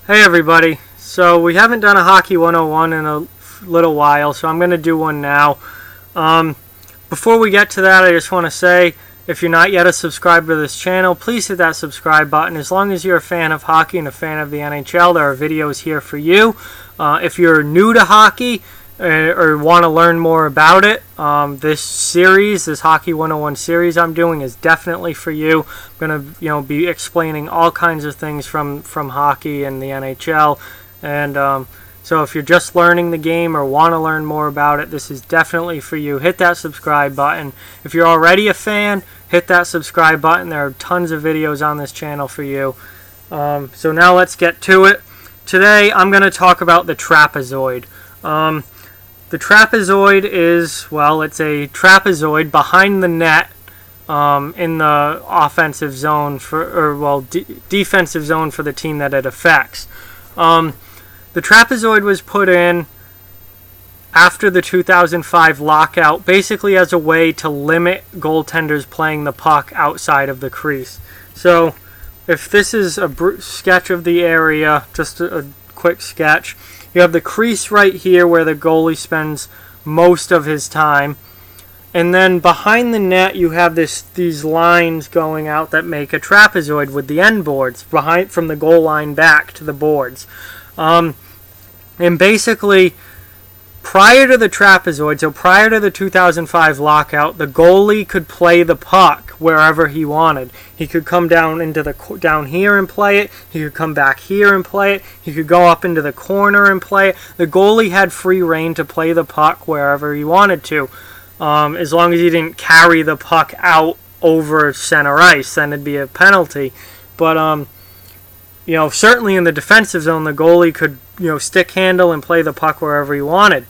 Hey everybody, so we haven't done a Hockey 101 in a little while, so I'm going to do one now. Before we get to that, I just want to say, if you're not yet a subscriber to this channel, please hit that subscribe button. As long as you're a fan of hockey and a fan of the NHL, there are videos here for you. If you're new to hockey or want to learn more about it, this Hockey 101 series I'm doing is definitely for you. I'm going to be explaining all kinds of things from hockey and the NHL. And so if you're just learning the game or want to learn more about it, this is definitely for you. Hit that subscribe button. If you're already a fan, hit that subscribe button. There are tons of videos on this channel for you. So now let's get to it. Today I'm going to talk about the Trapezoid. The Trapezoid is, well, it's a trapezoid behind the net in the offensive zone defensive zone for the team that it affects. The Trapezoid was put in after the 2005 lockout, basically as a way to limit goaltenders playing the puck outside of the crease. So, if this is a sketch of the area, just a quick sketch, you have the crease right here where the goalie spends most of his time. And then behind the net you have these lines going out that make a trapezoid with the end boards from the goal line back to the boards. And basically, prior to the trapezoid, so prior to the 2005 lockout, the goalie could play the puck wherever he wanted. He could come down here and play it. He could come back here and play it. He could go up into the corner and play it. The goalie had free reign to play the puck wherever he wanted to, as long as he didn't carry the puck out over center ice. Then it'd be a penalty. But certainly in the defensive zone, the goalie could stick handle and play the puck wherever he wanted.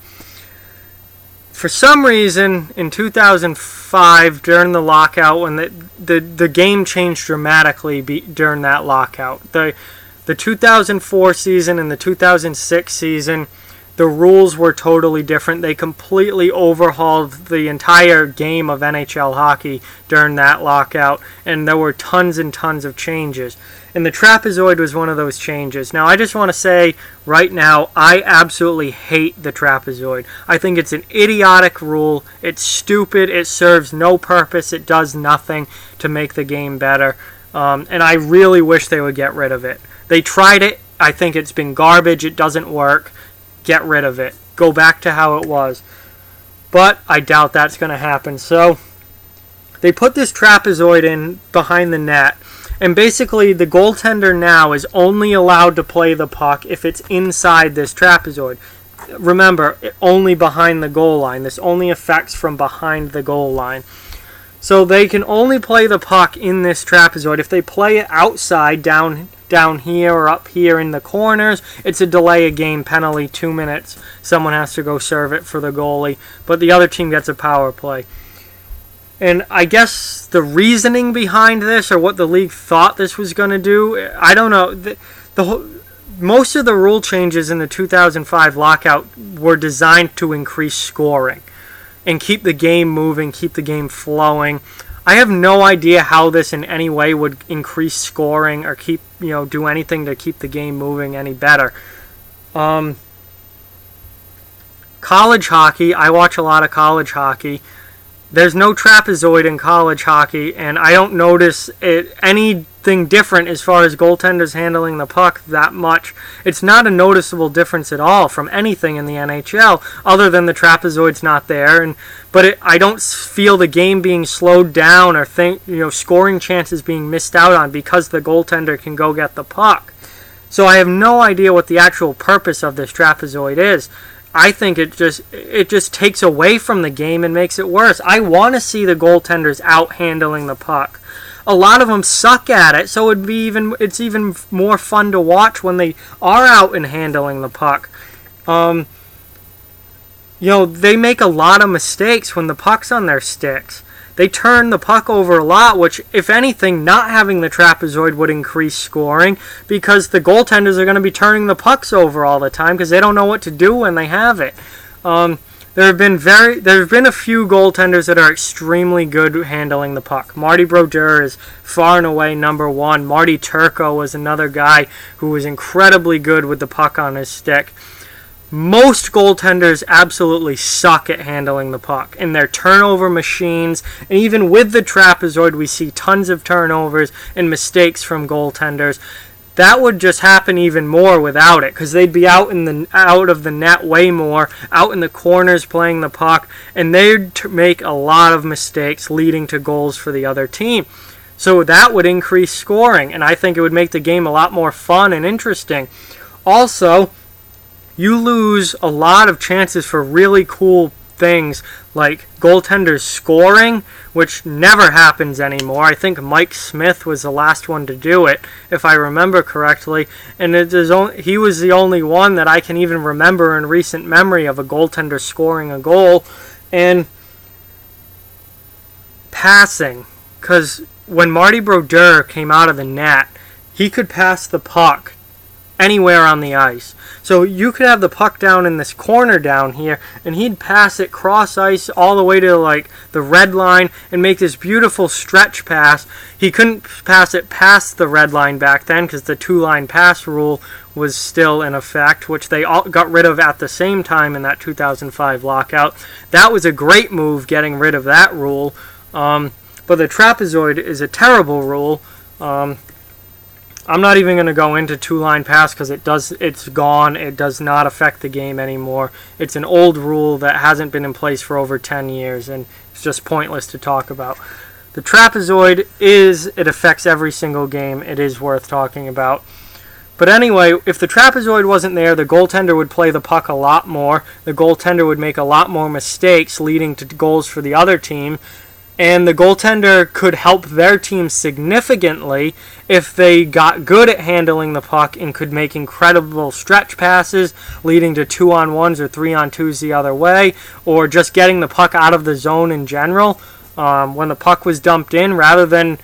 For some reason, in 2005, during the lockout, when the game changed dramatically during that lockout. The 2004 season and the 2006 season, the rules were totally different. They completely overhauled the entire game of NHL hockey during that lockout, and there were tons and tons of changes. And the Trapezoid was one of those changes. Now, I just want to say right now, I absolutely hate the Trapezoid. I think it's an idiotic rule. It's stupid. It serves no purpose. It does nothing to make the game better. And I really wish they would get rid of it. They tried it. I think it's been garbage. It doesn't work. Get rid of it. Go back to how it was. But I doubt that's going to happen. So they put this Trapezoid in behind the net. And basically, the goaltender now is only allowed to play the puck if it's inside this trapezoid. Remember, only behind the goal line. This only affects from behind the goal line. So they can only play the puck in this trapezoid. If they play it outside, down here or up here in the corners, it's a delay of game penalty, 2 minutes. Someone has to go serve it for the goalie, but the other team gets a power play. And I guess the reasoning behind this, or what the league thought this was going to do, I don't know. Most of the rule changes in the 2005 lockout were designed to increase scoring and keep the game moving, keep the game flowing. I have no idea how this in any way would increase scoring or do anything to keep the game moving any better. College hockey, I watch a lot of college hockey. There's no trapezoid in college hockey, and I don't notice anything different as far as goaltenders handling the puck that much. It's not a noticeable difference at all from anything in the NHL, other than the trapezoid's not there. But I don't feel the game being slowed down or scoring chances being missed out on because the goaltender can go get the puck. So I have no idea what the actual purpose of this trapezoid is. I think it just takes away from the game and makes it worse. I want to see the goaltenders out handling the puck. A lot of them suck at it, so it's even more fun to watch when they are out and handling the puck. They make a lot of mistakes when the puck's on their sticks. They turn the puck over a lot, which, if anything, not having the trapezoid would increase scoring because the goaltenders are going to be turning the pucks over all the time because they don't know what to do when they have it. there have been a few goaltenders that are extremely good handling the puck. Marty Brodeur is far and away number one. Marty Turco was another guy who was incredibly good with the puck on his stick. Most goaltenders absolutely suck at handling the puck, and they're turnover machines. And even with the Trapezoid, we see tons of turnovers and mistakes from goaltenders. That would just happen even more without it, because they'd be out of the net way more, out in the corners playing the puck, and they'd make a lot of mistakes leading to goals for the other team. So that would increase scoring, and I think it would make the game a lot more fun and interesting. Also, you lose a lot of chances for really cool things like goaltenders scoring, which never happens anymore. I think Mike Smith was the last one to do it, if I remember correctly, and he was the only one that I can even remember in recent memory of a goaltender scoring a goal. And passing, because when Marty Brodeur came out of the net, he could pass the puck anywhere on the ice. So you could have the puck down in this corner down here, and he'd pass it cross ice all the way to like the red line and make this beautiful stretch pass. He couldn't pass it past the red line back then because the two-line pass rule was still in effect, which they all got rid of at the same time in that 2005 lockout. That was a great move, getting rid of that rule. But the Trapezoid is a terrible rule. I'm not even going to go into two-line pass because it's gone. It does not affect the game anymore. It's an old rule that hasn't been in place for over 10 years, and it's just pointless to talk about. The Trapezoid it affects every single game. It is worth talking about. But anyway, if the Trapezoid wasn't there, the goaltender would play the puck a lot more. The goaltender would make a lot more mistakes, leading to goals for the other team. And the goaltender could help their team significantly if they got good at handling the puck and could make incredible stretch passes, leading to 2-on-1s or 3-on-2s the other way, or just getting the puck out of the zone in general. When the puck was dumped in, rather than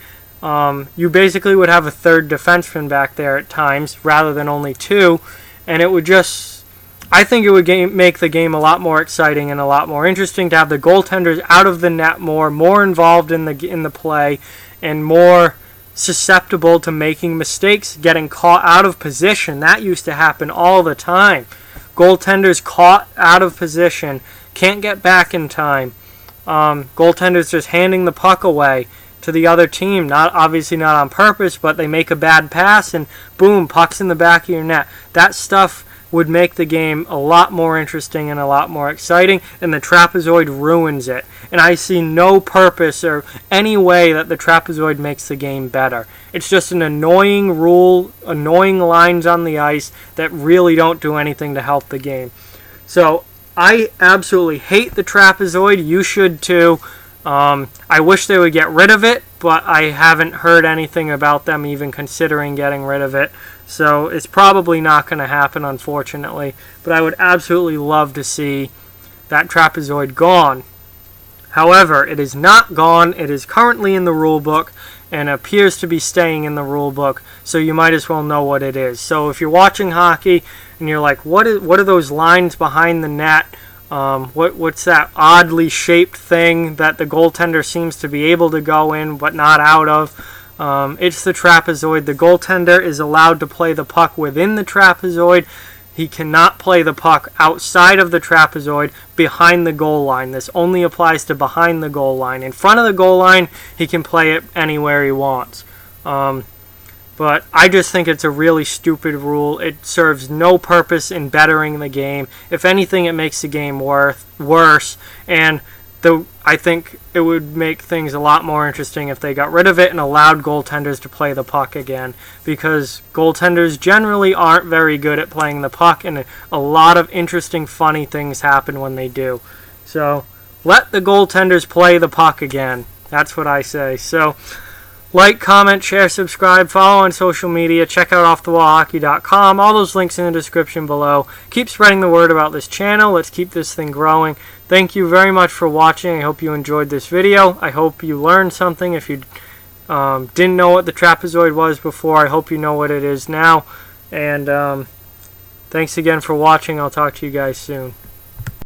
you basically would have a third defenseman back there at times, rather than only two, and it would just... I think it would make the game a lot more exciting and a lot more interesting to have the goaltenders out of the net more involved in the play, and more susceptible to making mistakes, getting caught out of position. That used to happen all the time. Goaltenders caught out of position, can't get back in time. Goaltenders just handing the puck away to the other team, obviously not on purpose, but they make a bad pass and boom, puck's in the back of your net. That stuff would make the game a lot more interesting and a lot more exciting, and the Trapezoid ruins it. And I see no purpose or any way that the Trapezoid makes the game better. It's just an annoying rule, annoying lines on the ice that really don't do anything to help the game. So I absolutely hate the Trapezoid. You should too. I wish they would get rid of it, but I haven't heard anything about them even considering getting rid of it. So it's probably not going to happen, unfortunately. But I would absolutely love to see that Trapezoid gone. However, it is not gone. It is currently in the rulebook and appears to be staying in the rulebook. So you might as well know what it is. So if you're watching hockey and you're like, what are those lines behind the net? What's that oddly shaped thing that the goaltender seems to be able to go in but not out of? It's the Trapezoid. The goaltender is allowed to play the puck within the Trapezoid. He cannot play the puck outside of the Trapezoid behind the goal line. This only applies to behind the goal line. In front of the goal line, he can play it anywhere he wants. But I just think it's a really stupid rule. It serves no purpose in bettering the game. If anything, it makes the game worse. And I think it would make things a lot more interesting if they got rid of it and allowed goaltenders to play the puck again. Because goaltenders generally aren't very good at playing the puck, and a lot of interesting, funny things happen when they do. So let the goaltenders play the puck again. That's what I say. So like, comment, share, subscribe, follow on social media, check out offthewallhockey.com, all those links in the description below. Keep spreading the word about this channel. Let's keep this thing growing. Thank you very much for watching. I hope you enjoyed this video. I hope you learned something. If you didn't know what the Trapezoid was before, I hope you know what it is now. And thanks again for watching. I'll talk to you guys soon.